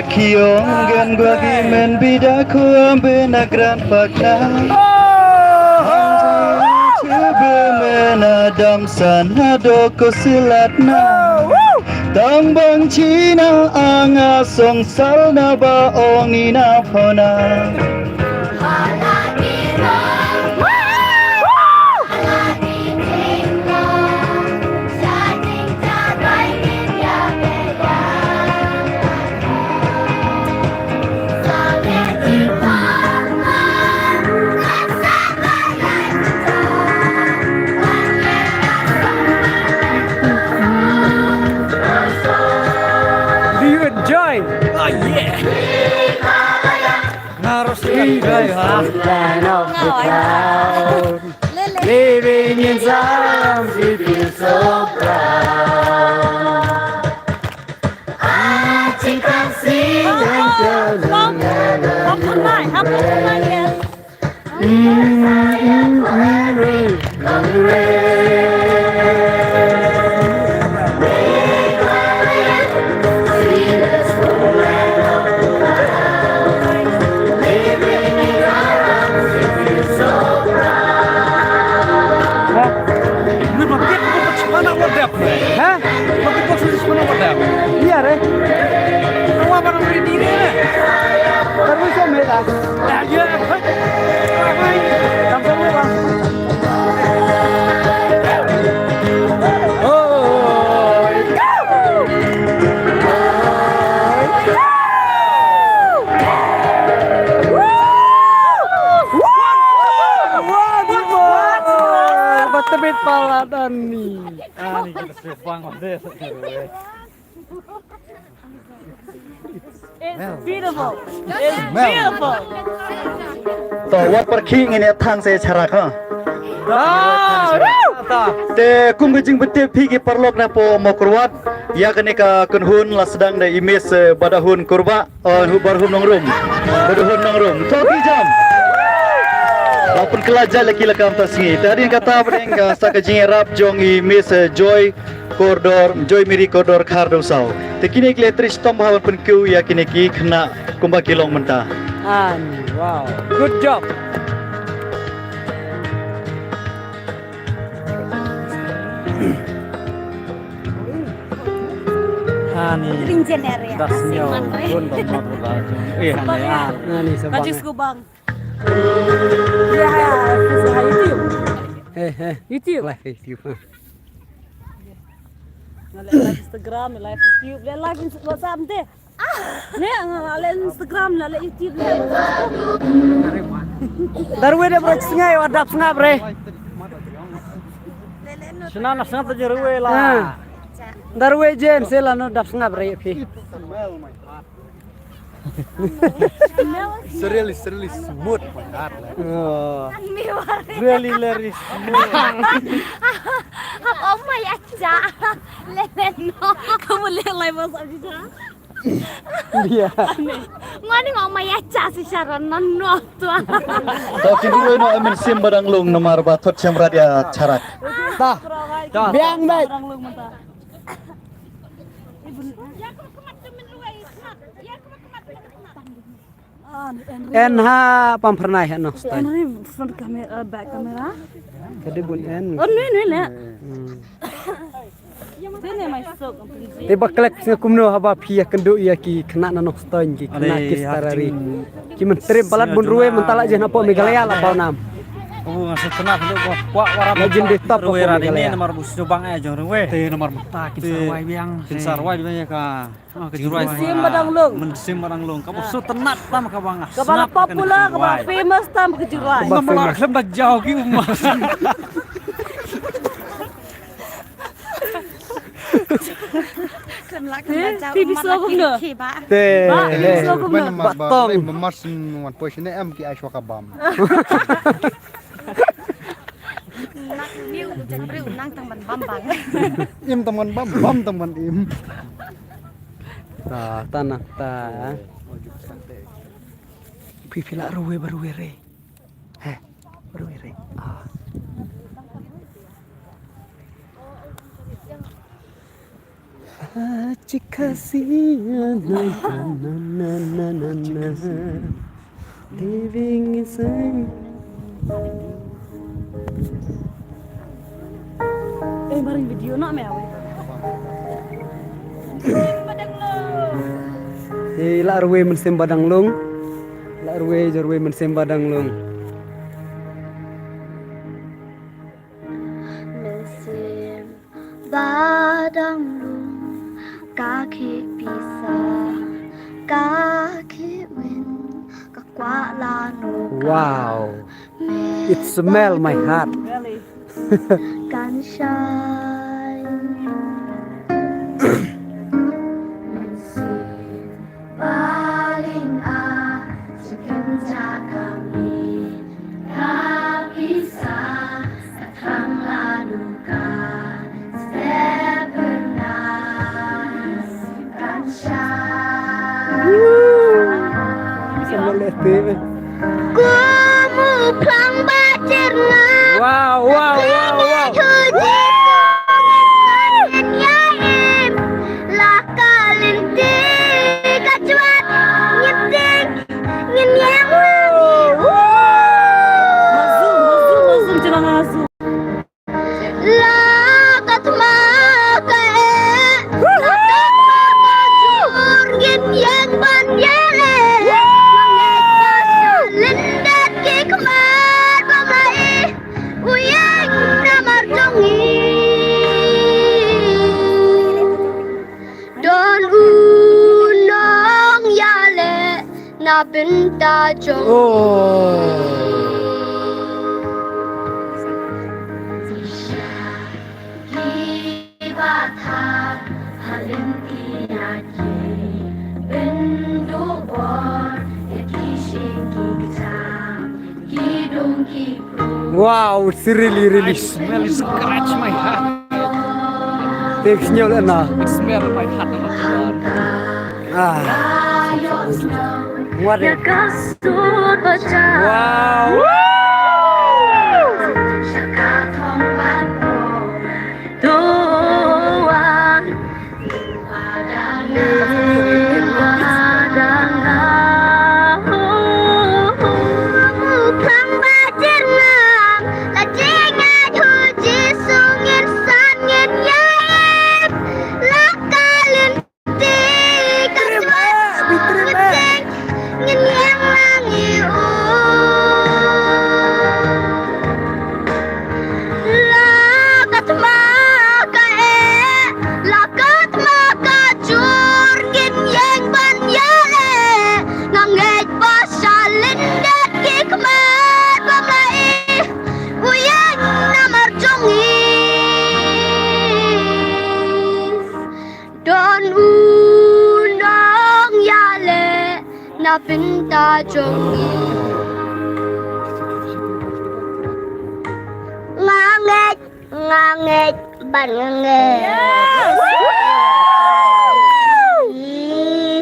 kiong gan gua gimen bidaku ambe nagran fakna Cebe menadam sana doko silatna Tang bang Cina anga song sal na baong ina pona Harus enjoy Land of the cloud, living in silence, we feel so proud. Cinta sing and Hah? Makin posisi mana pada? iya re, Kamu apa nomor diri ne? terus ya meta. Ya ya. Sampai bang. Tebet paladan nih. Ini kita sepang deh. It's beautiful. It's beautiful. To wat perki ngene thang se charak ha Ta. te kum gijing bete phigi parlok na po mokurwat ya kene ka kunhun la sedang da imes badahun kurba hu barhum nongrum badahun nongrum to kijam Lapun kelajar laki lakam tasngi tadi kata bring sa ka jing rap jong imes joy koridor joy miri koridor khar dong sau te kini kle tris tom hawan pun ku ya kini ki khna kumba kilong menta Wow, good job. Ani. Rinjen area. Dasnya pun dapat berlaku. Iya, ya. Nah nih sebang. Baju skubang. Ya, ya, YouTube. YouTube. Live YouTube. Live Instagram, live YouTube, live WhatsApp deh. Nih, live Instagram, live YouTube. Darwe deh bro, sengai wadap sengai bre. Senang senang terjeruwe lah. Darwe jen sela no dap sengai bre pi. Really smooth my heart. Oh. Really smooth. Oh my aja. Leno. Kamu lihat live WhatsApp juga? Iya. Ngani ngomong aja sih Sharon nono tuh. to kini no amin sim badang lung nomor batot semrat ya charak Tah. Biang baik. NH pampernah ya no. Ini front kamera, back kamera. Jadi bun N. Oh ini lihat. Sini masuk. Tiba kelek kumno haba pia kendo iya ki kena nano ston ki kena kistarari. Ki menteri balat bun ruwe mentala je napo Megalaya la bau nam. Oh, ngasih tenang dulu kuat warap. Legend di top Ruwe pokok ini Megalaya. nomor bus jobang aja ruwe. Te nomor mata kisarwai biang. Kinsarwai banyak ka. Kinsarwai. Sim badang lung. Mensim barang lung. Kamu su tenat tam ka bang. Kepala populer, kepala famous tam kejuruan. Kepala Kamu malah klem dah jauh ki umah. TV slogan dah. Te. slogan dah. Batong. Mas wan posisinya em ki Aishwa kabam. Nak niu jangan beri unang teman bambang. Im teman bam teman im. Tah tanah ta. Pipila ruwe baru were. Baru were. Jika sianai na living inside. Maring video nak me awe. Badang lo. La arwe men sem badang long. La arwe jarwe men sem badang long. Mesim badang lung kaki pisah kaki win kakwala nuka. Wow. It smell my heart. Really. Kan shine paling sekenca kami kapisah sekarang laluka setiap bernas kan shine Smell it. Kumu plang bacerna Wow, wow, wow, wow. Mazum jangan mazum. Benda jong Kibathan halin inaki bendu bor kising kita kidung kipru Wow, it's really Smell it scratch my heart. Teksnya lena. It smell my heart a lot. Ah. What ya it? kasut baca Wow. Sakatong banpo doang Pang bajir ngam Lajenga huji sungir sangin yaib Lakalin tiga suat Ngin yang langi Lakat maka Lakat maka cur Ngin yang ban yale Ngangit pasalin dat kikmat Pamai Uyang namar jongis Don unang yale Na pinta jongis Ngangit ban ngangit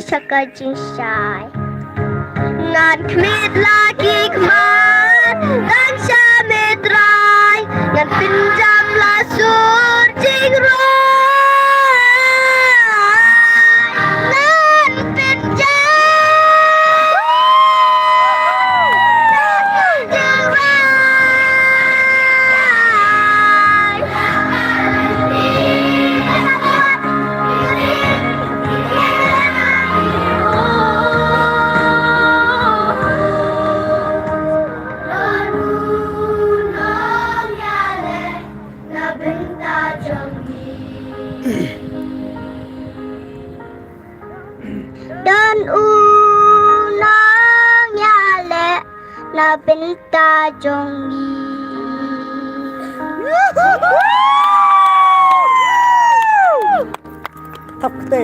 Sakajing syai Ngan kmit lagi kmat Dan syamit rai Ngan pinjam lasur jing rai Ngan pinjam jing Dan unang yale na benta jongi Tap te.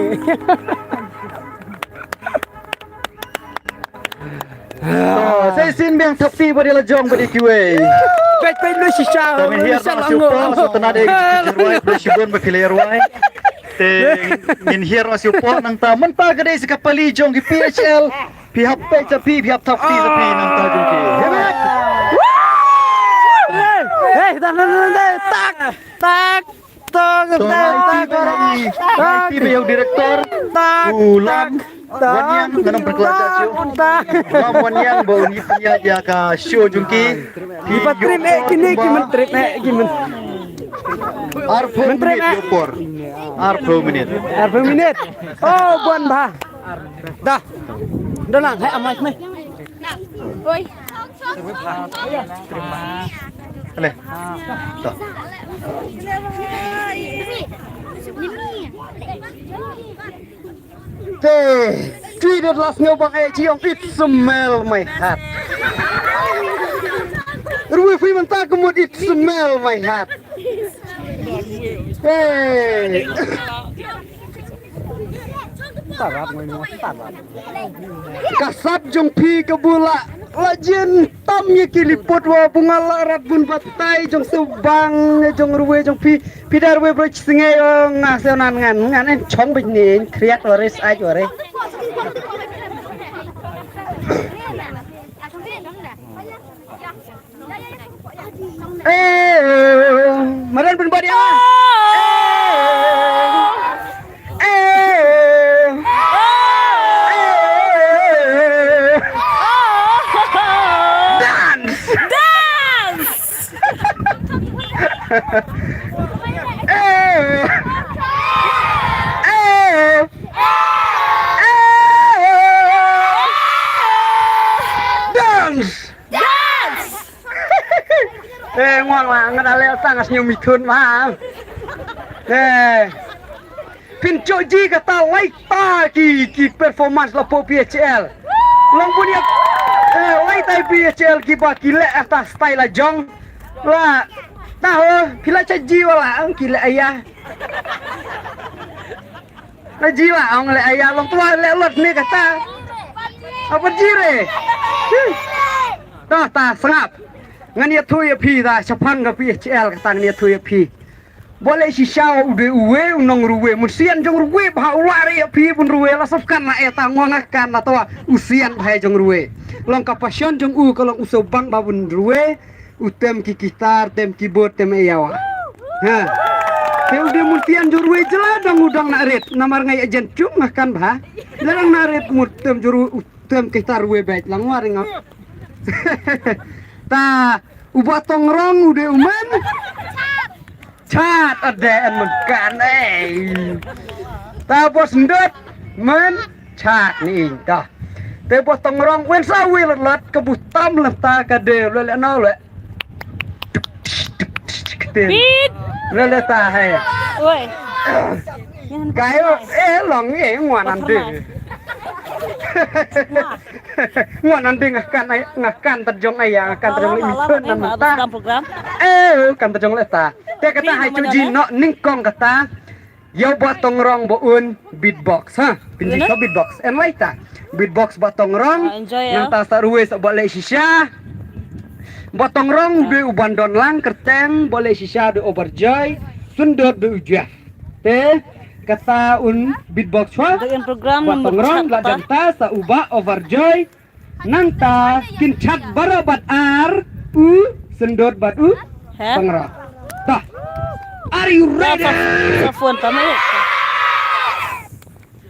Saya sin biang tepi pada lajong pada kiwe. Pet lu shisha. Kami hiar masih upah, so tenade jirwai bersibun berkilerwai. Te min hiar masih upah nang ta mentah gede sekapali jong di PHL. Pihak pe tapi pihak tapi nang ta jong ki. Hebat. Tak. TV yang direktor Ulam Wanyang nanam berkelajak siu Ulam Wanyang bau ni punya dia ka show jungki Lipat trip kini trip gimana? Arpo menit upor Arpo menit Berapa minit? Oh, buan bah. Dah. Dah lang, hai amai mai. Aleh Dah Cuy dia last ngobang ciong it smell my heart Ruwe fui mentah kemud it smell my heart Hey Tarap mai ni, tarap. Kasap jong pi kebula Lajen tam ye kiliput wa bunga larat bun batai jong subang jong ruwe jong pi dar we bro singe nga seonan ngan en chong bin ni kriat waris ai ware Maran pun body ngoan lah nggak leo sangat nyumitun mah pincoji kata laita ki performance la po PHL long punya laita PHL ki bakile atas style la jong la tahu kila caji wala kila ayah la jiwa ang le ayah long tua le lot ni kata apa jire ta sengap ngania thu ya phi da chapang ga PHL kata ngania thu ya phi boleh si syau ude uwe unong ruwe musian jong ruwe bah ulare ya phi pun ruwe la sofkan na eta ngongakan atau usian bahai jong ruwe long kapasyon jong kalau usobang babun ruwe utem ki gitar tem keyboard tem ayawa ha te ude multian jong ruwe jeladang udang narit namar ngai ajen cum makan bah larang narit mutem juru utem gitar ruwe baik lang waring ta ubat tongrong udah uman cat adaan mekan ta bos ndot men cat ni dah te bos tongrong wen sawi lat kebutam lata kade le no le Pit. le ta hai Oi. kayo long ngoan ande ngoan ande ngakan terjong ayang ngakan terjong imun nan mata program. kan terjong leta te kata hai cuji no ningkong kata yo botong rong boun beatbox ha pinji so beatbox en laita beatbox botong rong Enjoy ya. nang ta saruwe sa boleh shisha botong rong de ubandon lang kerteng boleh shisha de overjoy sundot de ujah te kata beatbox wa Dengan program botong rong la janta sa uba overjoy nang ta kinchat barabat ar sundot bat Heh? pangra tah are you ready Telepon tamu.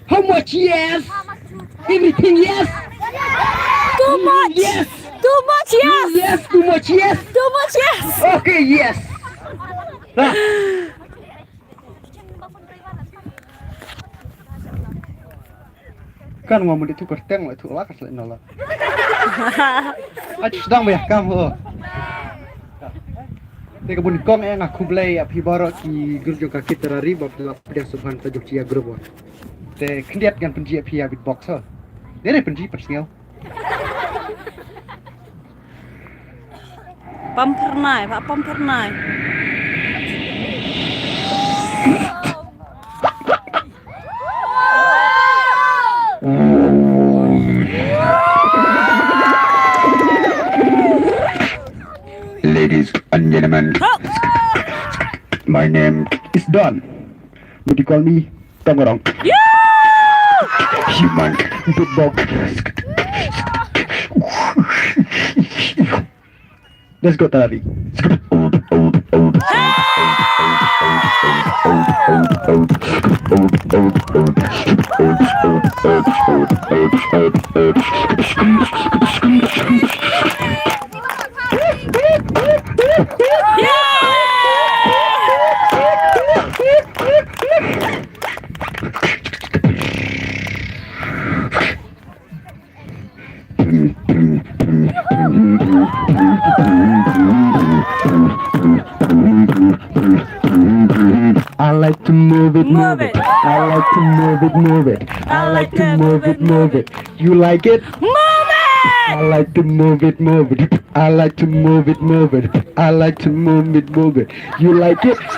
how much yes everything yes Too much. yes Too much yes. yes too much yes Too much yes. okay yes nah kan ngomong itu kerteng lah itu lah kasih nolak aja sedang banyak kamu Teka pun kong yang aku beli api baru ki gerjo kaki terari bab dalam pada subhan tajuk cia grup. Te kendiat kan penji api beatbox ho. Dere penji persingau. Pampernai, Pak Pampernai. Ladies and gentlemen, my name is Don. Would you call me Tongorong? Human beatbox. Let's go, Tari. I like to move it, Move it. I like to move it, move it. I like to move it, move it. You like it? Move it! I like to move it, move it. I like to move it, move it. I like to move it, move it. You like it? Move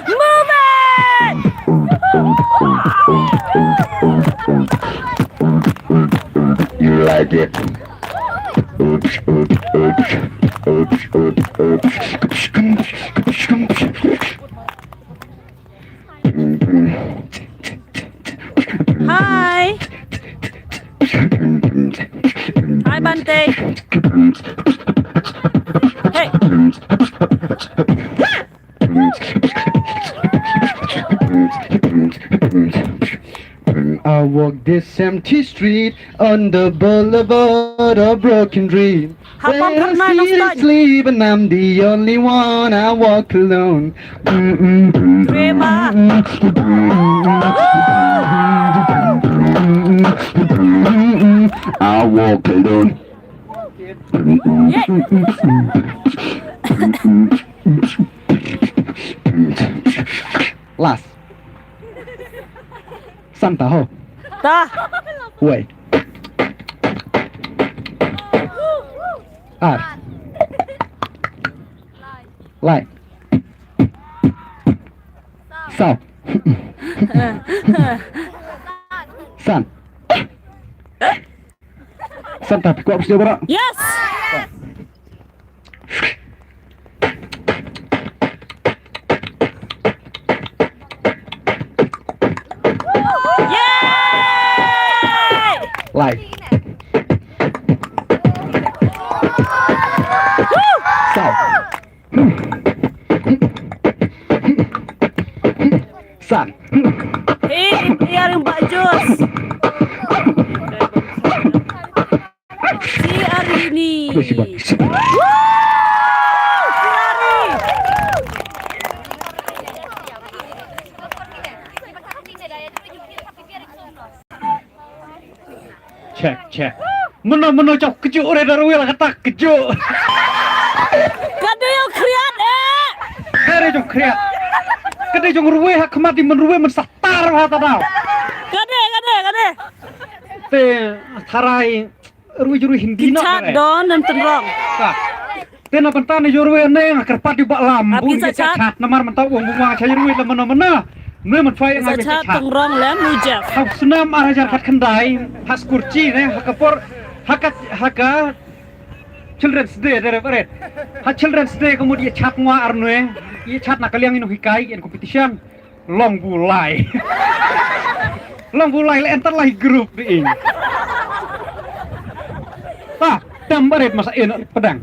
it! You like it? Oops, oops, oops, oops, oops, oops. Hi. Hi, Bante. Hey. I walk this empty street on the boulevard of broken dream. Habang Where I pernah see nostalgia. to sleep and I'm the only one. I walk alone. Terima. I walk alone. Last. Santa ho. Dah. Wait. R. Lai. Sao. San. Santa, pick up still Yes. Yay! Lai. Sao. San. Ini yang Mbak Jos. Si Arini. Terus, Bang. Si Ari. Cek. Meno cok kejuk ore daru lah kata kejuk. Kado yang kriat Kare jong kriat. Kade jong ruwe hak kemati menruwe mensatar ha tadau. Kade. Te tharai ruwe juru hindi nak. Cat don dan tenrong. Te na bantane juru ne ngakar pati bak lambu. Abi sa chat. Chat namar mentau wong bunga cai ruwe la mena. Ne men fai ngai Cat chat. tenrong lem ujak. Hak senam arajar kat kendai has kurci ne hakapor haka Children's Day dari Barat. Children's Day kemudian chat ngwa arnue. Ia chat nak kaliang inu hikai in competition. Long bulai. Long bulai le entar lah grup di ini. Tah, dam Barat masa ini pedang.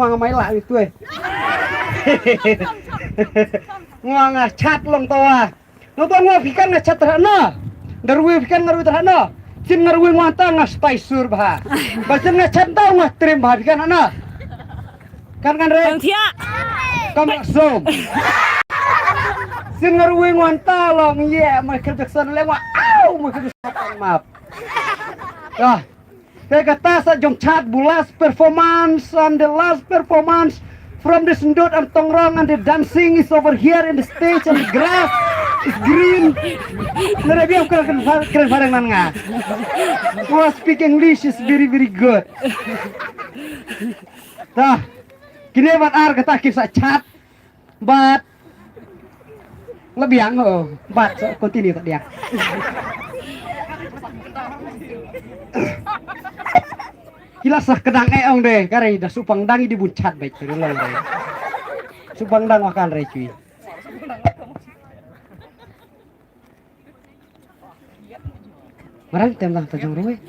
ngoang mai la itu ngoang chat long tawa no to ngoang pikan chat terhana darwi pikan ngaru terhana cin ngaru ngoang ta ngastai sur bah baca chat tau ngah trim bah pikan ana kan re Bang Tia. kamu som cin ngaru ngoang ta long ye mereka Jackson lewa au mereka maaf ah saya kata sa jong chat bulas performance and the last performance from the Sundut and Tongrong and the dancing is over here in the stage and the grass is green. Narabi aku keren bareng nanga. Who speak English is very good. Tah, kini buat ar kata kisah chat, but lebih yang but continue tak dia. Kilasah kedang eong deh, kare dah supang dangi dibuncat baik terulang deh. Supang dang makan re cuy. Marang tembang tajong ruwe.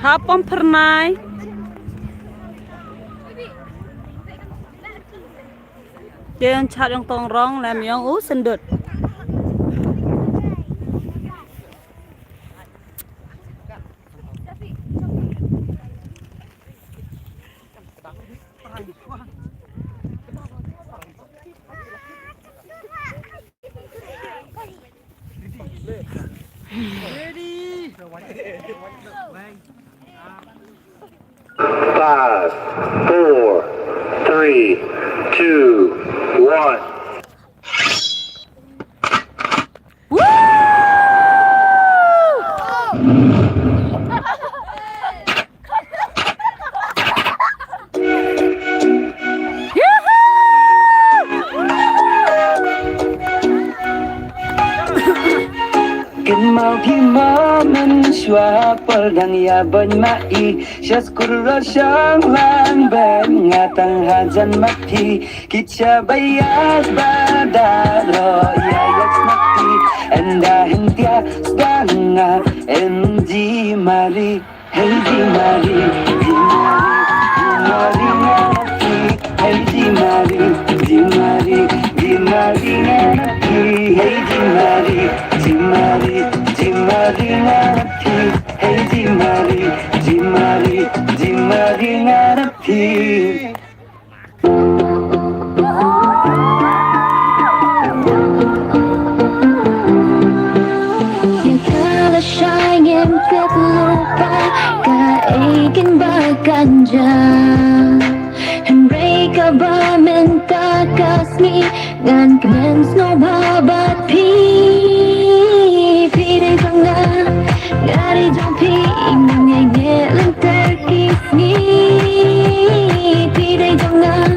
Hapon pernai. Dia chat yang Tongrong làm yang Sundut. Five, four, three, two, one. Mau khi mơ mình xóa bờ đằng ya bên mai just kurra sang lan ben ngatang hajan mati kitcha bayas badaro ya yak mati enda hentia stanga endi mari hey di mari di mari mati hey di mari di mari di mari mati hey di mari di mari ngarati hey di mari ngarati Yang kalah sayang terlupa Kaikin baganja Mereka berminta kasih Ngan kemen snow babat pi Pidai tengah Ngari jompi Ngay ngay lentar kisni Pidai tengah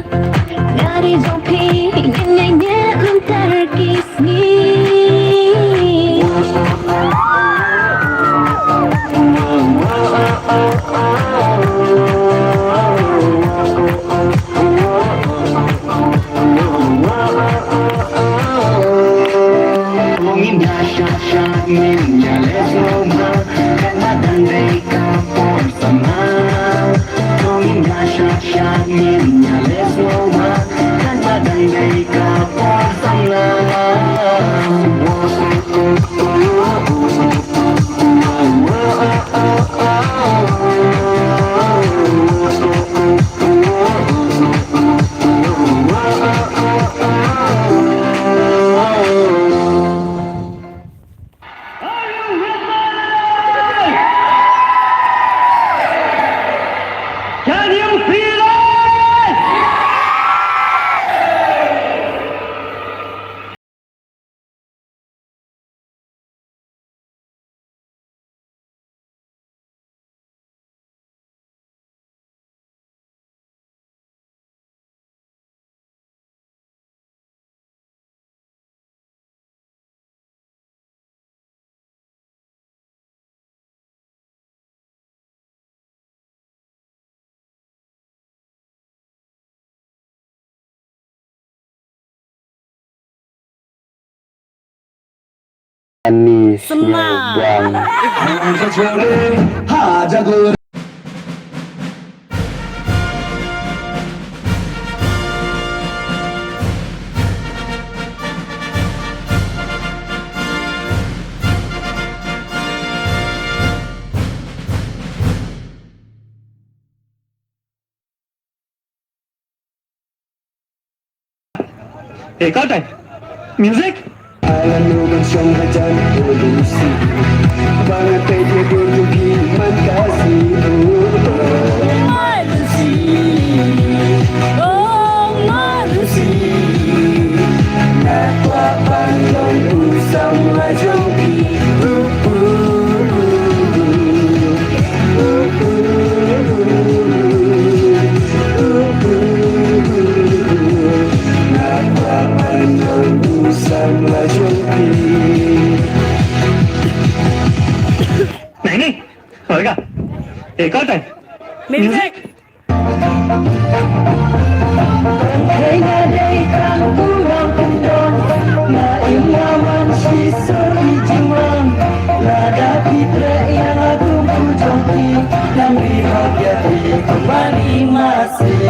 Ngari jompi Ngay ngay lentar kisni manisnya bang. Kau tay, music. Alam mo bang siyang hadyan polusi? Mga pwede gulungi man kasi Nakwapandong usang majoki Nakwapandong usang majoki Này này, hỏi cả. Kau tay, Music. Hãy đây càng kurang kendor Na ilawan sisur dijuang Lada fitra yang agung kujoki Dan dihagyati kembali masih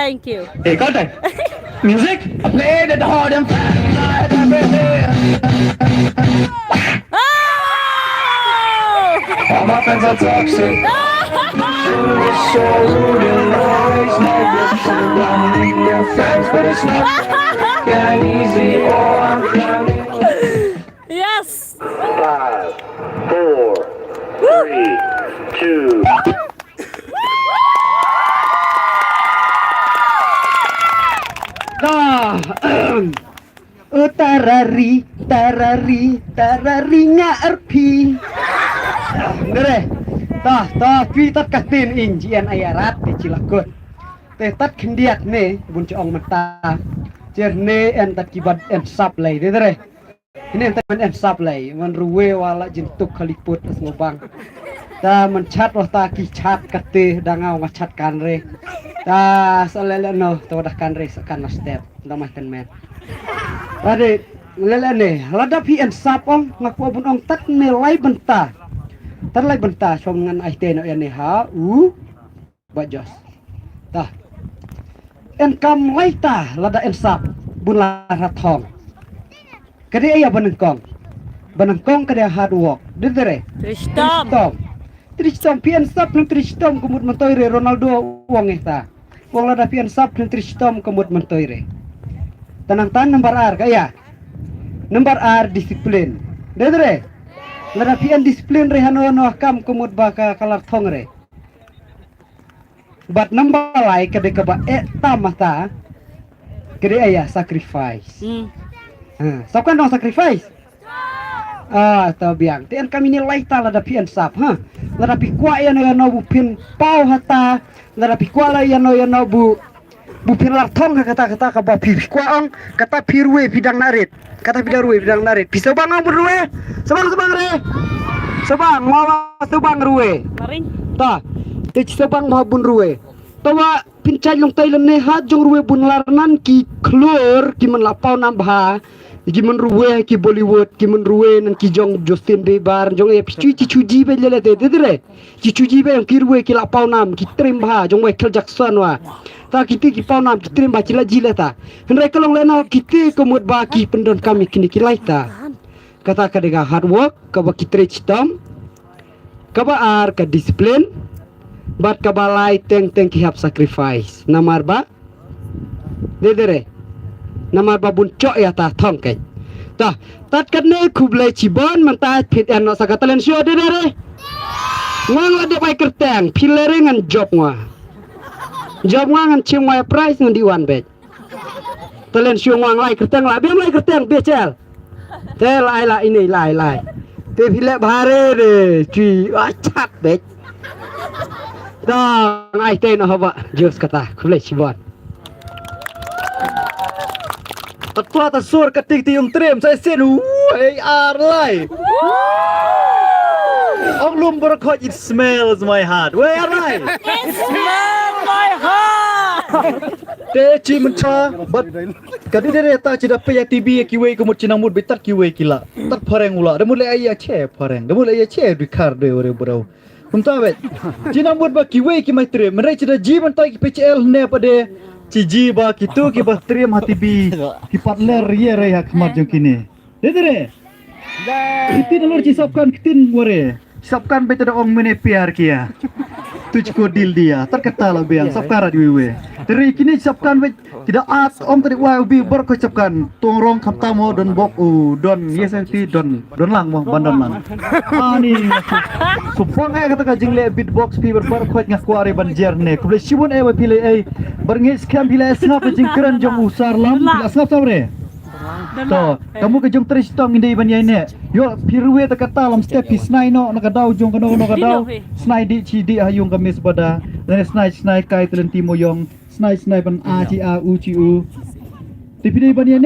Thank you. kau tay, music. Play the hard and fast Oh! All my friends are toxic It's so rude and always negative Surrounding your friends but it's not that easy Oh, I'm drowning Yes. 5, 4, 3, 2. Dah. Tarari, tarari, tararinya erpi. Dere. Dah, tui tat katin injian ayarat di Cilakut. Teh tat kendiat ne bun ceong mata. Jerne en tat kibat en saplay dere. Ini tat en saplay man ruwe wala jentuk kaliput as ngobang. Ta menchat wah ta ki chat kate dangau machat kanre. Ta salele no to dah kanre sakan step ndamah kan men. Ade lele ne lada pi en sapong ngaku bun ong tat nilai benta. Terlai benta som ngan ai te no ne ha bajos. Ta en kam laita lada en sap bun lara thong. Kade ya benengkong. Benengkong kade hard work. Dere. Tristam. Tristam pian sap nang Tristam kumut mentoire Ronaldo wong eta. Wong lada pian sap nang Tristam kumut mentoire. Tanang nomor R kaya. Nomor R disiplin. Dere. Lada pian disiplin rehano no kam kumut baka kalar thong re. Bat nomor lai kade kaba eta mata. Kade aya sacrifice. Sabkan dong sacrifice. Tahu biang. Tian kami nilai ta lada pian sap, ha. Lada pi kwa ya no bu pin pau hata, lada pi kwa la ya no bu pin lartong kata ka ba pi kwa ong kata pi ruwe bidang narit. Kata bidang ruwe bidang narit. Pi sobang ong ruwe. Sobang re. Sobang mau sobang ruwe. Maring. Ta. Te sobang mau bun ruwe. Tawa pincai long tai lene ha jong ruwe bun larnan ki klur ki men lapau nambah. Ki men ruwe ki Bollywood ki men ruwe nan ki jong Justin Bieber jong e cuci be lele te dire ki cuci be yang ki ruwe ki lapau nam ki trim ba jong Michael Jackson wa ta kiti ki pau nam ki trim ba cila jile ta henre kalong lena kiti komod ba ki pendon kami kini ki laita kata kadega hard work ka ba ki tristam ka ba ar ka discipline bat ka balai teng ki hap sacrifice namar ba dire namar babun cok ya ta thong kai Dah, tat kene kublai cibon mentah pit an no sakatalen sio de dere. Ngang ada pai kerteng, pilere ngan job ngwa. Job ngwa ngan chim ngwa price ngan diwan bet. Talen sio ngwang lai kerteng la, biam lai kerteng becel. Te lai ini lai. Te pile bahare de, cuy achat bet. Dah, ngai te no haba, jos kata kublai cibon. Tetua tasur ketik tiung trim saya sen arlai. Ong lum berkot it smells my heart. Wei arlai. It smells my heart. Te ci menca but kadi dere ta ci dapat ya tibi kiwe ko mut cinamut betat kiwe kila. Tat pareng ula. Da mulai ayah che pareng. Da mulai ayah che Ricardo ore berau. Kumta bet. Cinamut ba kiwe ki mai trim. Merai ci da ji mentai ki PCL ne pade. Ciji ba kitu ki ba trim hati bi. Ki partner ye re hak mat jong kini. Dere. Kitin lor ci sapkan kitin wore. Sapkan betul ong mene piar kia. Tujuh deal dia. Terkata lah biang sapkara diwe. Dari kini sapkan bet tidak at om tadi wah ubi berkocapkan tongrong kaptamo don bok don yesenti don lang mo bandon lang. Ani. Supong ay kata kajing le beatbox pi berkot ngakuari banjer ne. Kuble sibun ay pile ay berngis kam pile snap jing keren jong usar lam pile snap sabre. To, kamu ke jong terus tong inde ban ne. Yo pirwe ta kata lam step snai no nakadaw jong kano nakadaw. Snai di cidi ayung kamis pada. Dan snai kai telen timo yong snai ban a ci a u ci u. Tapi ban ne